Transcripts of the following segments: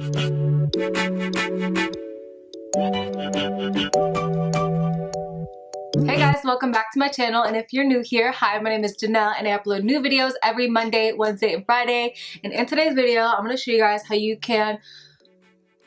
Hey guys, welcome back to my channel, and if you're new here, hi, my name is Janelle and I upload new videos every Monday, Wednesday, and Friday. And in today's video, I'm going to show you guys how you can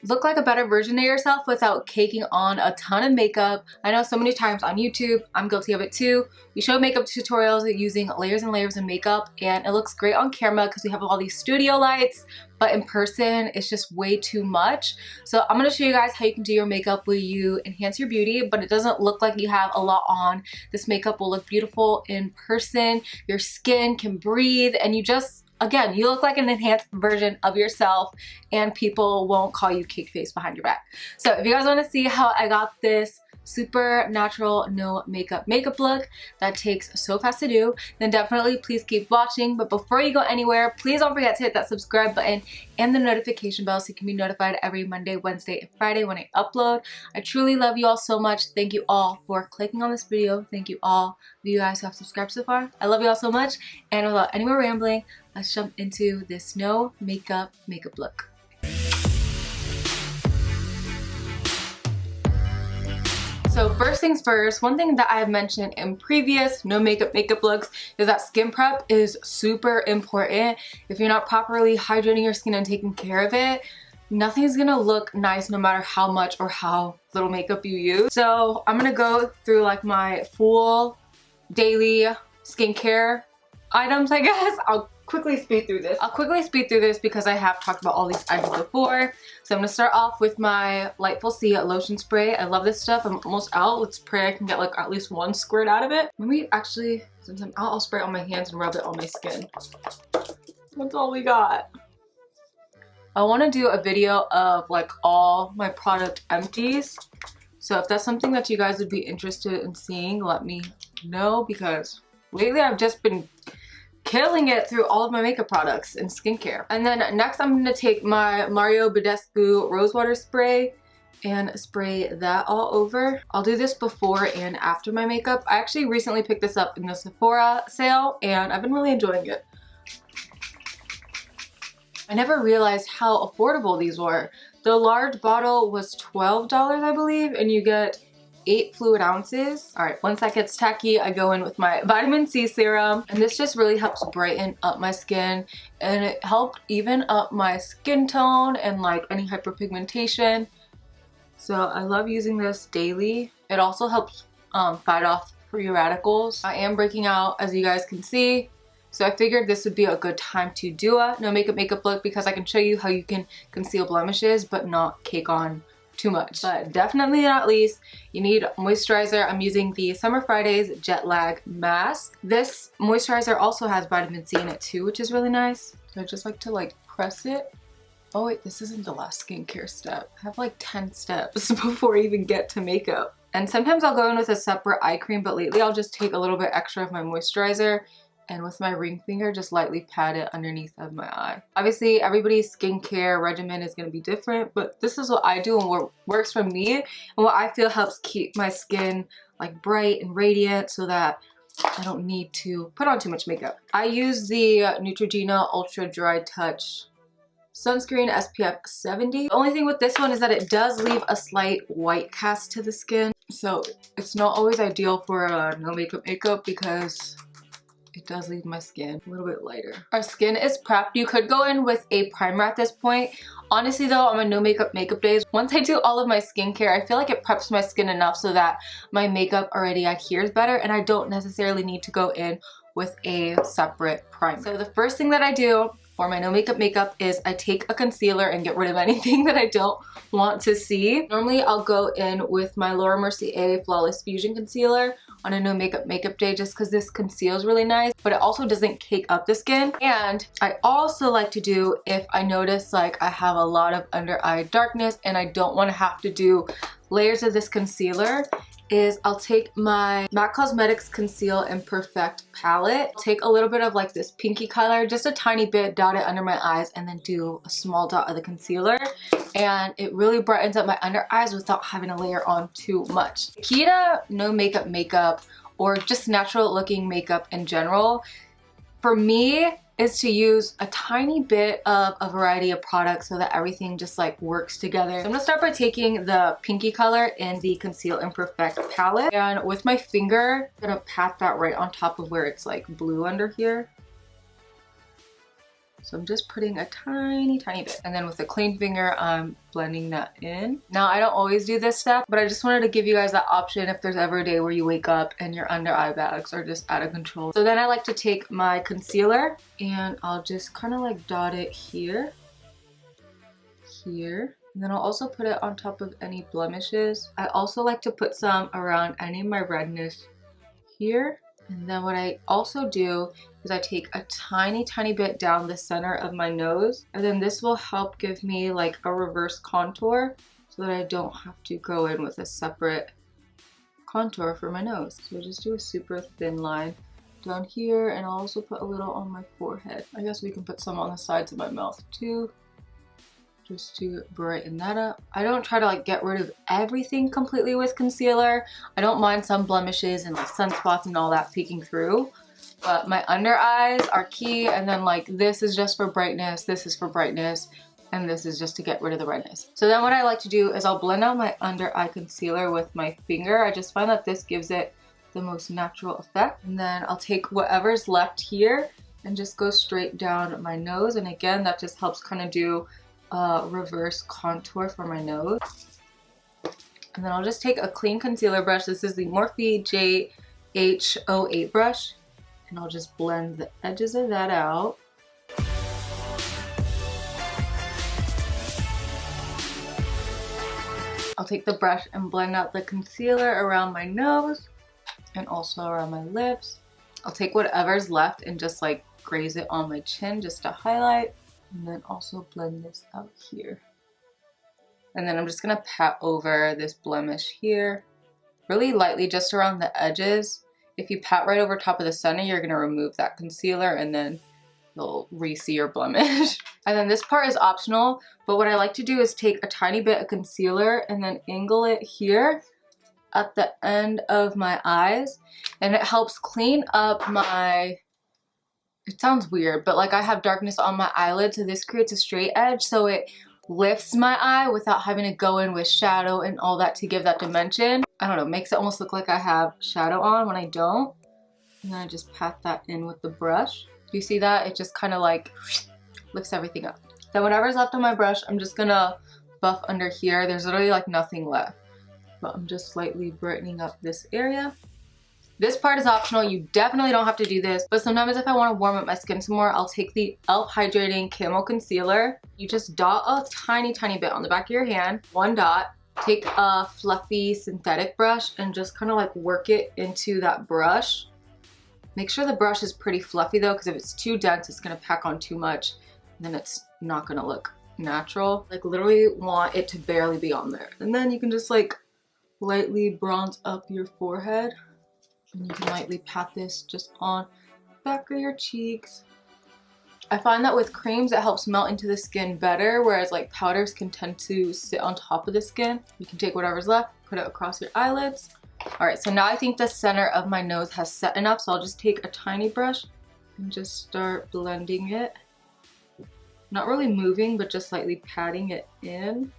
look like a better version of yourself without caking on a ton of makeup. I know so many times on YouTube, I'm guilty of it too. We show makeup tutorials using layers and layers of makeup, and it looks great on camera because we have all these studio lights, but in person, it's just way too much. So I'm gonna show you guys how you can do your makeup where you enhance your beauty, but it doesn't look like you have a lot on. This makeup will look beautiful in person. Your skin can breathe, and you just, again, you look like an enhanced version of yourself, and people won't call you cake face behind your back. So if you guys want to see how I got this super natural no makeup look that takes so fast to do, then definitely please keep watching. But before you go anywhere, please don't forget to hit that subscribe button and the notification bell so you can be notified every Monday, Wednesday, and Friday when I upload. I truly love you all so much. Thank you all for clicking on this video. Thank you all of you guys who have subscribed so far. I love you all so much, and without any more rambling, let's jump into this no makeup look. So first things first, one thing that I have mentioned in previous no makeup looks is that skin prep is super important. If you're not properly hydrating your skin and taking care of it, nothing's gonna look nice no matter how much or how little makeup you use. So I'm gonna go through like my full daily skincare items, I guess. I'll quickly speed through this because I have talked about all these items before. So I'm gonna start off with my Lightful lotion spray. I love this stuff. I'm almost out. Let's pray I can get like at least one squirt out of it. Let me actually, since I'm out, I'll spray it on my hands and rub it on my skin. That's all we got. I want to do a video of like all my product empties. So if that's something that you guys would be interested in seeing, let me know, because lately I've just been killing it through all of my makeup products and skincare. And then next I'm gonna take my badescu rosewater spray and spray that all over. I'll do this before and after my makeup. I actually recently picked this up in the Sephora sale and I've been really enjoying it. I never realized how affordable these were. The large bottle was $12, I believe, and you get 8 fluid ounces. All right, once that gets tacky, I go in with my vitamin C serum, and this just really helps brighten up my skin, and it helped even up my skin tone and like any hyperpigmentation. So I love using this daily. It also helps fight off free radicals. I am breaking out, as you guys can see, so I figured this would be a good time to do a no makeup look because I can show you how you can conceal blemishes but not cake on too much. But definitely not least, you need moisturizer. I'm using the Summer Fridays Jet Lag Mask. This moisturizer also has vitamin C in it too, which is really nice. So I just like to like press it. Oh wait, this isn't the last skincare step. I have like 10 steps before I even get to makeup. And sometimes I'll go in with a separate eye cream, but lately I'll just take a little bit extra of my moisturizer and with my ring finger just lightly pat it underneath of my eye. Obviously everybody's skincare regimen is going to be different, but this is what I do and what works for me and what I feel helps keep my skin like bright and radiant so that I don't need to put on too much makeup. I use the Neutrogena Ultra Dry Touch sunscreen SPF 70. The only thing with this one is that it does leave a slight white cast to the skin, so it's not always ideal for no makeup because it does leave my skin a little bit lighter. Our skin is prepped. You could go in with a primer at this point. Honestly though, on my no makeup days, once I do all of my skincare, I feel like it preps my skin enough so that my makeup already adheres better and I don't necessarily need to go in with a separate primer. So the first thing that I do for my no makeup is I take a concealer and get rid of anything that I don't want to see. Normally I'll go in with my Laura Mercier Flawless Fusion Concealer on a no makeup day just because this conceals really nice, but it also doesn't cake up the skin. And I also like to do, if I notice like I have a lot of under eye darkness and I don't want to have to do layers of this concealer, is I'll take my MAC Cosmetics Conceal and Perfect palette, take a little bit of like this pinky color, just a tiny bit, dot it under my eyes, and then do a small dot of the concealer, and it really brightens up my under eyes without having to layer on too much. The key to no makeup or just natural looking makeup in general, for me, is to use a tiny bit of a variety of products so that everything just like works together. So I'm gonna start by taking the pinky color in the Conceal and Perfect palette, and with my finger, I'm gonna pat that right on top of where it's like blue under here. So I'm just putting a tiny bit, and then with a clean finger I'm blending that in. Now I don't always do this step, but I just wanted to give you guys that option if there's ever a day where you wake up and your under eye bags are just out of control. So then I like to take my concealer and I'll just kind of like dot it here, and then I'll also put it on top of any blemishes. I also like to put some around any of my redness here. And then what I also do is I take a tiny bit down the center of my nose, and then this will help give me like a reverse contour so that I don't have to go in with a separate contour for my nose. So just do a super thin line down here, and I'll also put a little on my forehead. I guess we can put some on the sides of my mouth too, just to brighten that up. I don't try to like get rid of everything completely with concealer. I don't mind some blemishes and like sunspots and all that peeking through, but my under eyes are key, and then like this is just for brightness, this is for brightness, and this is just to get rid of the redness. So then what I like to do is I'll blend out my under eye concealer with my finger. I just find that this gives it the most natural effect. And then I'll take whatever's left here and just go straight down my nose, and again that just helps kind of do reverse contour for my nose. And then I'll just take a clean concealer brush. This is the Morphe JH08 brush, and I'll just blend the edges of that out. I'll take the brush and blend out the concealer around my nose and also around my lips. I'll take whatever's left and just like graze it on my chin just to highlight. And then also blend this out here. And then I'm just gonna pat over this blemish here really lightly, just around the edges. If you pat right over top of the center, you're gonna remove that concealer and then you'll re-see your blemish. And then this part is optional, but what I like to do is take a tiny bit of concealer and then angle it here at the end of my eyes, and it helps clean up my, it sounds weird, but like I have darkness on my eyelid, so this creates a straight edge, so it lifts my eye without having to go in with shadow and all that to give that dimension. I don't know, makes it almost look like I have shadow on when I don't. And then I just pat that in with the brush. Do you see that? It just kind of like lifts everything up. Then whatever's left on my brush, I'm just gonna buff under here. There's literally like nothing left, but I'm just slightly brightening up this area. This part is optional. You definitely don't have to do this, but sometimes if I want to warm up my skin some more, I'll take the e.l.f. Hydrating Camo Concealer. You just dot a tiny bit on the back of your hand, one dot. Take a fluffy synthetic brush and just kind of like work it into that brush. Make sure the brush is pretty fluffy though, because if it's too dense, it's going to pack on too much, and then it's not going to look natural. Like literally want it to barely be on there. And then you can just like lightly bronze up your forehead. And you can lightly pat this just on the back of your cheeks. I find that with creams it helps melt into the skin better, whereas like powders can tend to sit on top of the skin. You can take whatever's left, put it across your eyelids. Alright, so now I think the center of my nose has set enough, so I'll just take a tiny brush and just start blending it. Not really moving, but just lightly patting it in.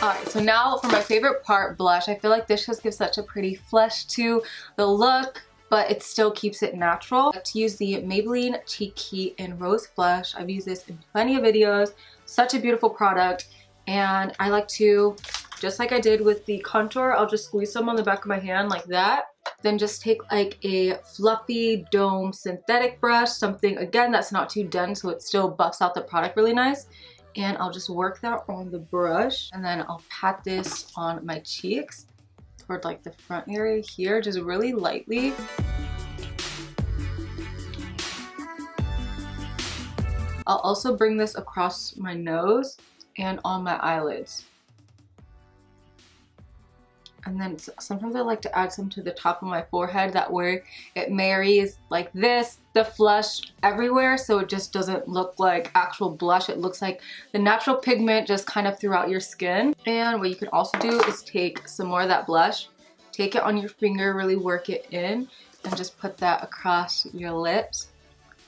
Alright, so now for my favorite part, blush. I feel like this just gives such a pretty flesh to the look, but it still keeps it natural. I like to use the Maybelline Cheek Heat in Rose Blush. I've used this in plenty of videos. Such a beautiful product. And I like to, just like I did with the contour, I'll just squeeze some on the back of my hand like that. Then just take like a fluffy dome synthetic brush, something again that's not too dense so it still buffs out the product really nice. And I'll just work that on the brush, and then I'll pat this on my cheeks toward like the front area here, just really lightly. I'll also bring this across my nose and on my eyelids. And then sometimes I like to add some to the top of my forehead, that way it marries like this, the flush everywhere, so it just doesn't look like actual blush. It looks like the natural pigment just kind of throughout your skin. And what you can also do is take some more of that blush, take it on your finger, really work it in, and just put that across your lips.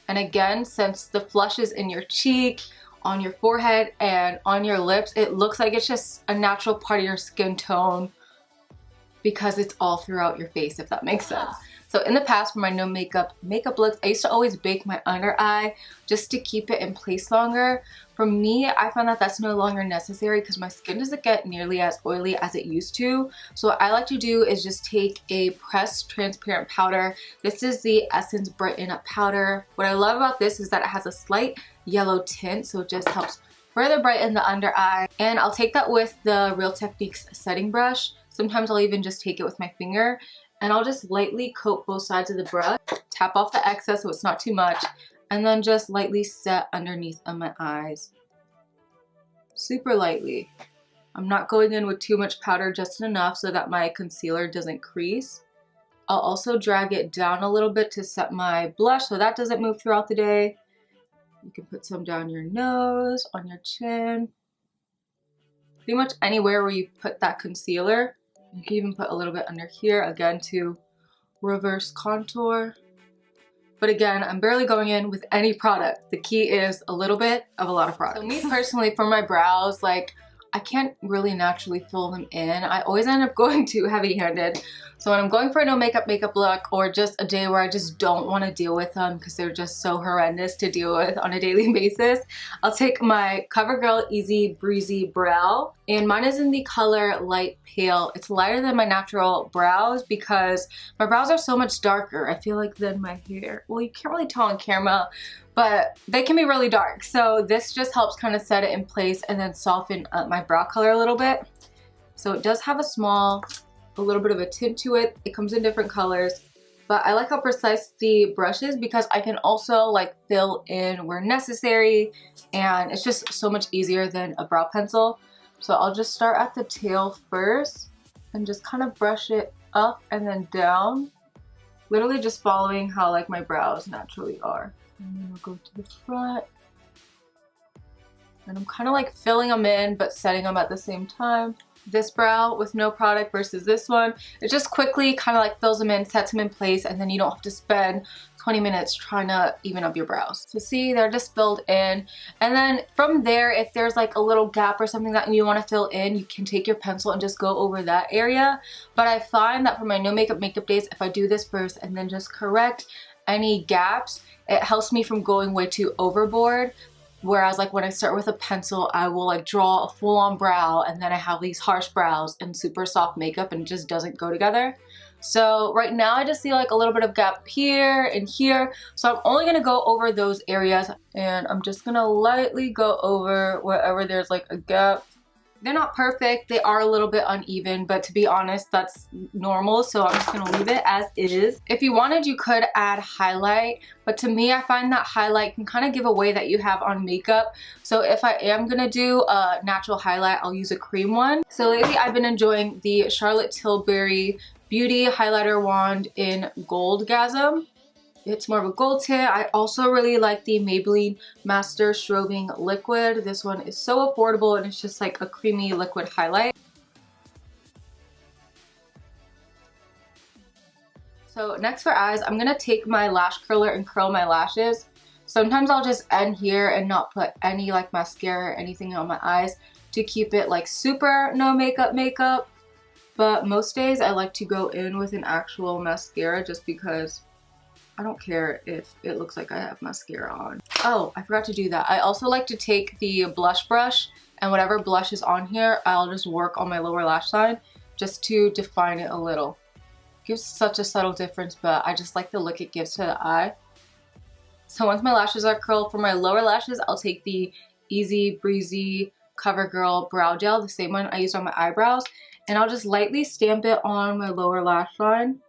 And again, since the flush is in your cheek, on your forehead, and on your lips, it looks like it's just a natural part of your skin tone because it's all throughout your face, if that makes sense. So in the past, for my no makeup looks, I used to always bake my under eye just to keep it in place longer. For me, I found that that's no longer necessary because my skin doesn't get nearly as oily as it used to. So what I like to do is just take a pressed transparent powder. This is the Essence Brighten Up powder. What I love about this is that it has a slight yellow tint, so it just helps further brighten the under eye. And I'll take that with the Real Techniques setting brush. Sometimes I'll even just take it with my finger, and I'll just lightly coat both sides of the brush, tap off the excess so it's not too much, and then just lightly set underneath of my eyes. Super lightly. I'm not going in with too much powder, just enough so that my concealer doesn't crease. I'll also drag it down a little bit to set my blush so that doesn't move throughout the day. You can put some down your nose, on your chin, pretty much anywhere where you put that concealer. You can even put a little bit under here, again, to reverse contour. But again, I'm barely going in with any product. The key is a little bit of a lot of product. So me personally, for my brows, like, I can't really naturally fill them in. I always end up going too heavy-handed. So when I'm going for a no makeup look, or just a day where I just don't want to deal with them because they're just so horrendous to deal with on a daily basis, I'll take my CoverGirl Easy Breezy Brow, and mine is in the color Light Pale. It's lighter than my natural brows because my brows are so much darker, I feel like, than my hair. Well, you can't really tell on camera, but they can be really dark. So this just helps kind of set it in place and then soften up my brow color a little bit. So it does have a little bit of a tint to it. It comes in different colors, but I like how precise the brush is because I can also like fill in where necessary, and it's just so much easier than a brow pencil. So I'll just start at the tail first and just kind of brush it up and then down, literally just following how like my brows naturally are. And then we'll go to the front, and I'm kind of like filling them in but setting them at the same time. This brow with no product versus this one, it just quickly kind of like fills them in, sets them in place, and then you don't have to spend 20 minutes trying to even up your brows. So see, they're just filled in. And then from there, if there's like a little gap or something that you want to fill in, you can take your pencil and just go over that area. But I find that for my no makeup days, if I do this first and then just correct any gaps, it helps me from going way too overboard. Whereas like when I start with a pencil, I will like draw a full-on brow, and then I have these harsh brows and super soft makeup, and it just doesn't go together. So right now I just see like a little bit of gap here and here. So I'm only gonna go over those areas, and I'm just gonna lightly go over wherever there's like a gap. They're not perfect, they are a little bit uneven, but to be honest, that's normal, so I'm just gonna leave it as is. If you wanted, you could add highlight, but to me, I find that highlight can kind of give away that you have on makeup. So if I am gonna do a natural highlight, I'll use a cream one. So lately, I've been enjoying the Charlotte Tilbury Beauty Highlighter Wand in Goldgasm. It's more of a gold tint. I also really like the Maybelline Master Strobing Liquid. This one is so affordable, and it's just like a creamy liquid highlight. So next for eyes, I'm gonna take my lash curler and curl my lashes. Sometimes I'll just end here and not put any like mascara or anything on my eyes to keep it like super no makeup. But most days I like to go in with an actual mascara just because I don't care if it looks like I have mascara on. Oh, I forgot to do that. I also like to take the blush brush, and whatever blush is on here, I'll just work on my lower lash line just to define it a little. It gives such a subtle difference, but I just like the look it gives to the eye. So once my lashes are curled, for my lower lashes, I'll take the Easy Breezy CoverGirl Brow Gel, the same one I used on my eyebrows, and I'll just lightly stamp it on my lower lash line.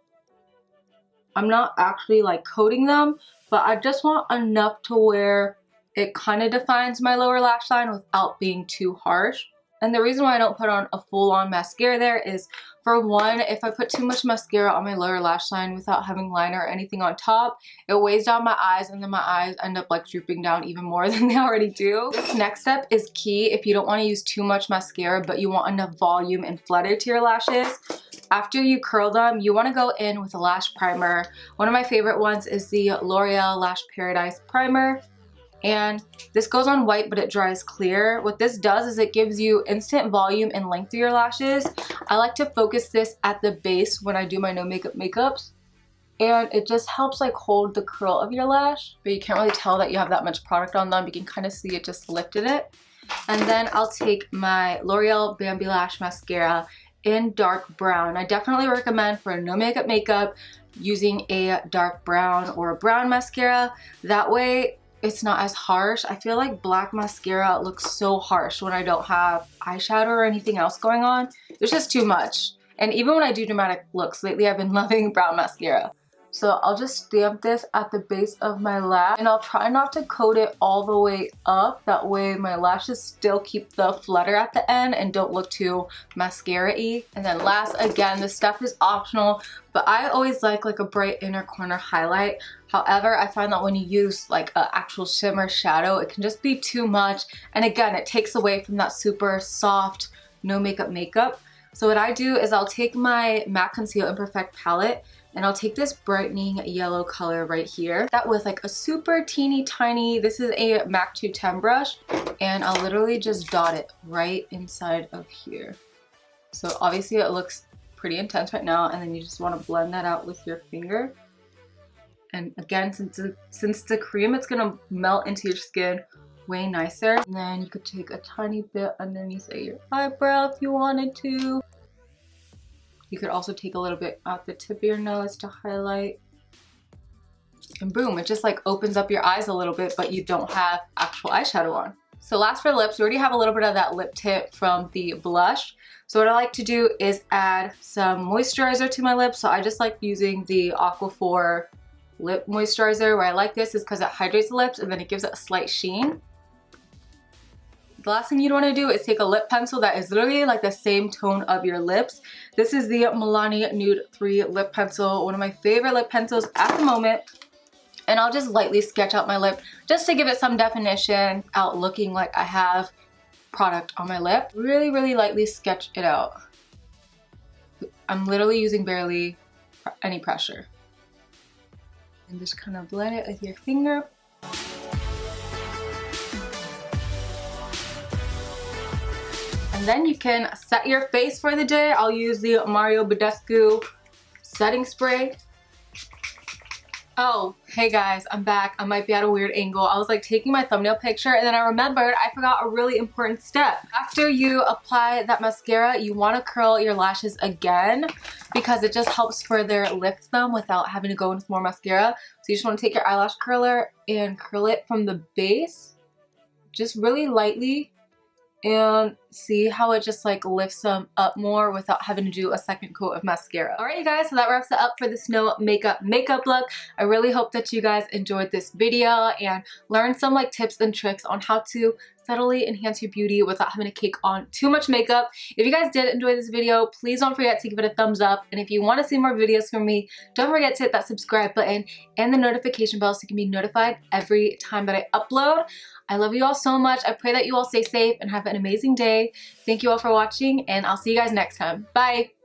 I'm not actually like coating them, but I just want enough to where it kind of defines my lower lash line without being too harsh. And the reason why I don't put on a full-on mascara there is, for one, if I put too much mascara on my lower lash line without having liner or anything on top, it weighs down my eyes, and then my eyes end up like drooping down even more than they already do. This next step is key if you don't want to use too much mascara but you want enough volume and flutter to your lashes. after you curl them, you want to go in with a lash primer. One of my favorite ones is the L'Oreal Lash Paradise Primer. And this goes on white, but it dries clear. What this does is it gives you instant volume and length to your lashes. I like to focus this at the base when I do my no makeup makeups. And it just helps like hold the curl of your lash. But you can't really tell that you have that much product on them. You can kind of see it just lifted it. And then I'll take my L'Oreal Bambi Lash Mascara in dark brown. I definitely recommend for a no makeup makeup using a dark brown or a brown mascara. That way it's not as harsh. I feel like black mascara looks so harsh when I don't have eyeshadow or anything else going on. It's just too much. And even when I do dramatic looks, lately I've been loving brown mascara. So I'll just stamp this at the base of my lash, and I'll try not to coat it all the way up. That way my lashes still keep the flutter at the end and don't look too mascara-y. And then last, again, this stuff is optional, but I always like a bright inner corner highlight. However, I find that when you use like an actual shimmer shadow, it can just be too much. And again, it takes away from that super soft, no makeup makeup. So what I do is I'll take my MAC Conceal Imperfect palette, and I'll take this brightening yellow color right here. That with like a super teeny tiny, this is a MAC 210 brush, and I'll literally just dot it right inside of here. So obviously it looks pretty intense right now, and then you just want to blend that out with your finger. And again, since it's a cream, it's gonna melt into your skin way nicer. And then you could take a tiny bit underneath your eyebrow if you wanted to. You could also take a little bit at the tip of your nose to highlight. And boom, it just like opens up your eyes a little bit, but you don't have actual eyeshadow on. So last for lips, we already have a little bit of that lip tint from the blush. So what I like to do is add some moisturizer to my lips. So I just like using the Aquaphor lip moisturizer. Where I like this is because it hydrates the lips and then it gives it a slight sheen. The last thing you'd want to do is take a lip pencil that is literally like the same tone of your lips. This is the Milani Nude 3 lip pencil, one of my favorite lip pencils at the moment. And I'll just lightly sketch out my lip just to give it some definition out, looking like I have product on my lip. Really, really lightly sketch it out. I'm literally using barely any pressure. And just kind of blend it with your finger. And then you can set your face for the day. I'll use the Mario Badescu setting spray. Oh, hey guys, I'm back. I might be at a weird angle. I was like taking my thumbnail picture and then I remembered I forgot a really important step. After you apply that mascara, you want to curl your lashes again because it just helps further lift them without having to go in with more mascara. So you just want to take your eyelash curler and curl it from the base, just really lightly, and see how it just like lifts them up more without having to do a second coat of mascara. Alright you guys, so that wraps it up for this no makeup look. I really hope that you guys enjoyed this video and learned some like tips and tricks on how to subtly enhance your beauty without having to cake on too much makeup. If you guys did enjoy this video, please don't forget to give it a thumbs up. And if you want to see more videos from me, don't forget to hit that subscribe button and the notification bell so you can be notified every time that I upload. I love you all so much. I pray that you all stay safe and have an amazing day. Thank you all for watching, and I'll see you guys next time. Bye!